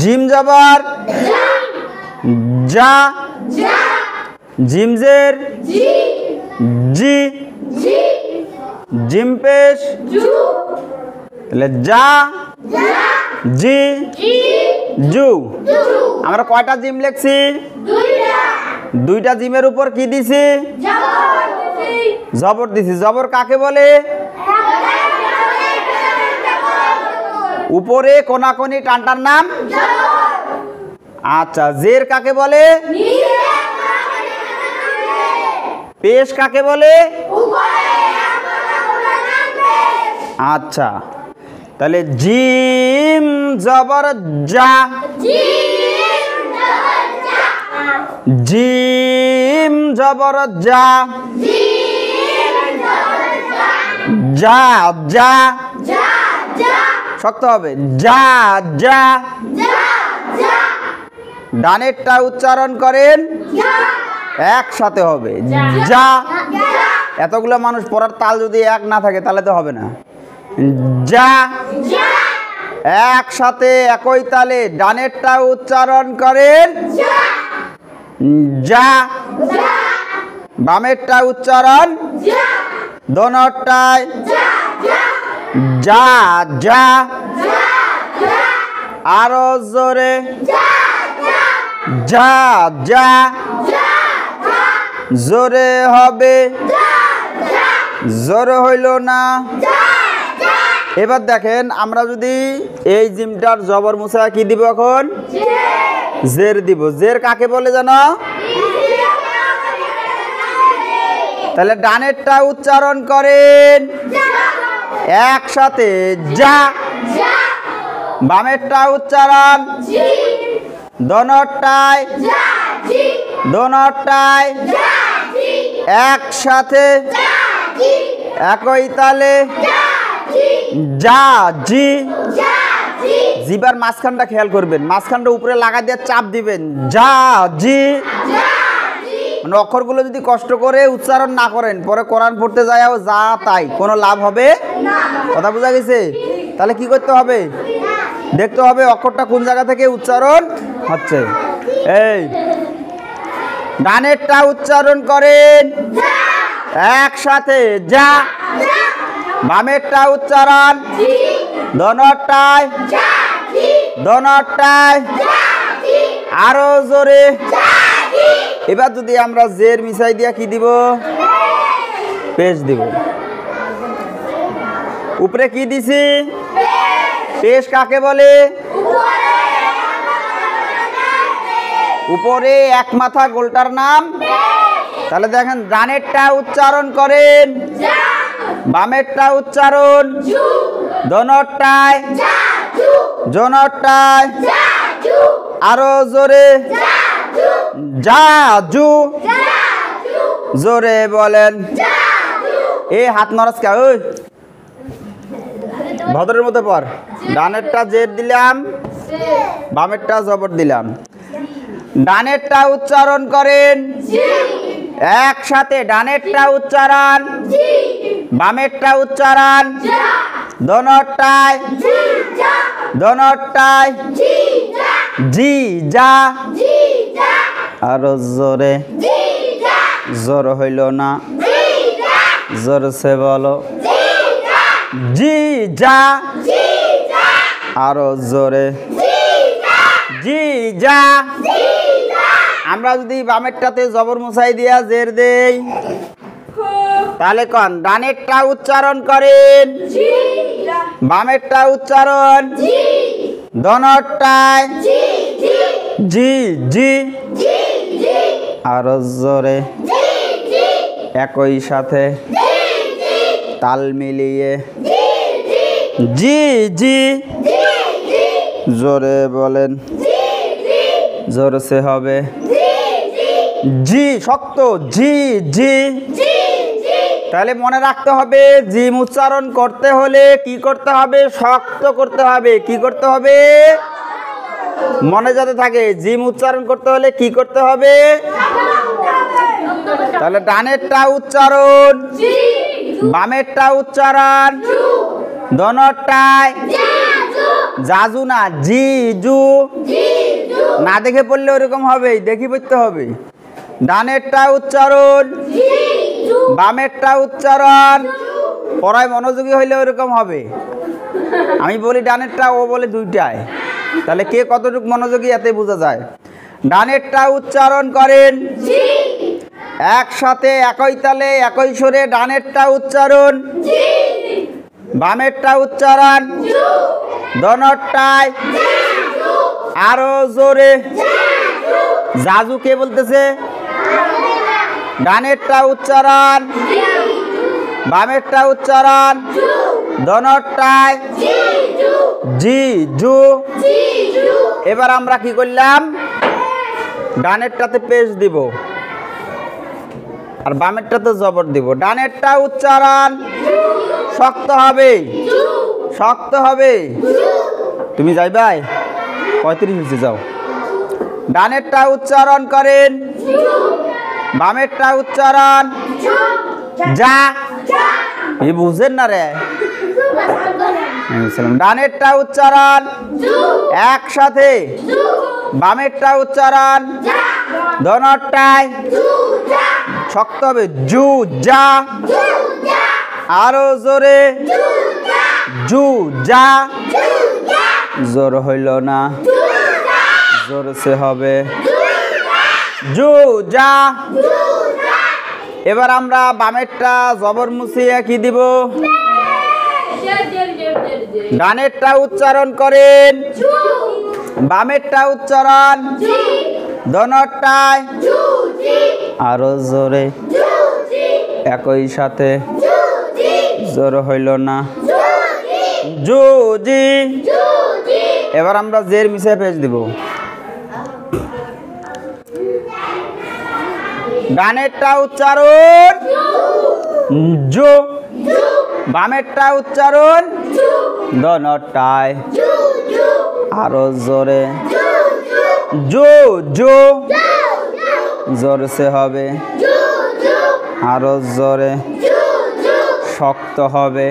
Gym জবর যা, gym জের জি, জিম পেশ তাহলে যা জি জু। আমরা কয়টা জিম লিখছি? দুইটা জিমের উপর কি দিছি? জবর দিছি। জবর কাকে বলে? উপরে কোনাকুনি টানটার নাম। আচ্ছা, জের কাকে বলে? পেশ কাকে বলে? আচ্ছা, তাহলে জিম জবর যা, জিম জবর যা, যা যা শক্ত হবে, যা যা। ডানেরটা উচ্চারণ করেন একসাথে হবে যা। এতগুলো মানুষ পড়ার তাল যদি এক না থাকে তাহলে তো হবে না। যা একসাথে একই তালে ডানেরটা উচ্চারণ করেন যা, বামেরটা উচ্চারণ দোনোটায় যা যা। আরো জোরে যা যা, জোরে হবে, জোরে হইল না। এবার দেখেন, আমরা যদি এই জিমটার জবর মুছা কি দিব? এখন জের দিব। জের কাকে বলে জানো? তাহলে ডানেরটা উচ্চারণ করেন একসাথে যা, বামেরটা উচ্চারণ দোনোটায় দোনোটায় একসাথে একই তালে যা জি। জিবার মাঝখানটা খেয়াল করবেন, মাঝখানটা উপরে লাগা দিয়ে চাপ দিবেন যা জি। মানে অক্ষরগুলো যদি কষ্ট করে উচ্চারণ না করেন, পরে কোরআন পড়তে যায় যা তাই, কোনো লাভ হবে? কথা বোঝা গেছে? তাহলে কি করতে হবে? দেখতে হবে অক্ষরটা কোন জায়গা থেকে উচ্চারণ হচ্ছে। এই ডানেরটা উচ্চারণ করেন একসাথে যা, বামেরটা উচ্চারণ দোনোটায় দোনোটায় আরো জোরে। এবার যদি আমরা জের মিশাই দিয়া কি দিব? পেশ দিব। উপরে কি দিছি? পেশ কাকে বলে? উপরে এক মাথা গোলটার নাম। তাহলে দেখেন, ডানেরটা উচ্চারণ করেন, বামেরটা উচ্চারণ দোনোটায় দোনোটায় আরো জোরে যা জু। জোরে বলেন। এই হাত নড়াস কে? ওই ভদ্রের মধ্যে পর। ডানেরটা জের দিলাম, বামেরটা জবর দিলাম। ডানেরটা উচ্চারণ করেন একসাথে, ডানেরটা উচ্চারণ বামেরটা উচ্চারণ দোনোটায় দোনোটায় জি যা। আরো জোরে, জোর হইল না, জোরসে বলো জি যা। আরো জোরে জি যা। আমরা যদি বামেরটাতে জবর মুছাই দিয়া জের দেই, তাহলে কোন ডানেরটা উচ্চারণ করেন, বামেরটা উচ্চারণ দোনোটায় জি জি। আরো জোরে একই সাথে তাল মিলিয়ে জি জি। জোরে বলেন, জোরসে হবে জি। শক্ত জি জি। তাহলে মনে রাখতে হবে, জিম উচ্চারণ করতে হলে কি করতে হবে? শক্ত করতে হবে। কি করতে হবে? মনে যাতে থাকে, জিম উচ্চারণ করতে হলে কি করতে হবে? তাহলে ডানেরটা উচ্চারণ, বামেরটা উচ্চারণ দোনোটায় জাজু না, জি জু। না দেখে পড়লে ওরকম হবে, দেখি পড়তে হবে। ডানেরটা উচ্চারণ, বামেরটা উচ্চারণ। পড়ায় মনোযোগী হইলে ওরকম হবে। আমি বলি ডানেরটা, ও বলে দুইটায়, তাহলে কে কতটুকু মনোযোগী এতে বোঝা যায়। ডানেরটা উচ্চারণ করেন একসাথে, একই তালে একই সুরে। ডানেরটা উচ্চারণ, বামেরটা উচ্চারণ, দোনোটায় আরো জোরে। জাজু কে বলতেছে? ডানেরটা উচ্চারণ, বামেরটা উচ্চারণ, দোনোটায় জি জু। এবার আমরা কি করলাম? ডানেরটাতে পেশ দিব আর বামেরটাতে জবর দিব। ডানেরটা উচ্চারণ শক্ত হবে, শক্ত হবে। তুমি যাইবাই 35 হয়েছে, যাও। ডানেরটা উচ্চারণ করেন, বামেরটা উচ্চারণ যা। এই বুঝেন না রে। ডানেরটা উচ্চারণ একসাথে, বামেরটা উচ্চারণ দোনোটায় শক্ত হবে, জু যা। আরো জোরে, জু যা। জোর হইল না, জোর সে হবে, জু যা। এবার আমরা বামেরটা জবর মুছিয়ে কি দিব? ডানেরটা উচ্চারণ করেন, বামেরটা উচ্চারণ দোনোটায় আরো জোরে, একই সাথে। জোর হইল না, জু জি। এবার আমরা জের মিশে পেশ দিব। ডানেরটা উচ্চারণ জু, বামেরটা উচ্চারণ দোনোটায় আরো জোরে, জু জু। জোর সে হবে, আরো জোরে, শক্ত হবে।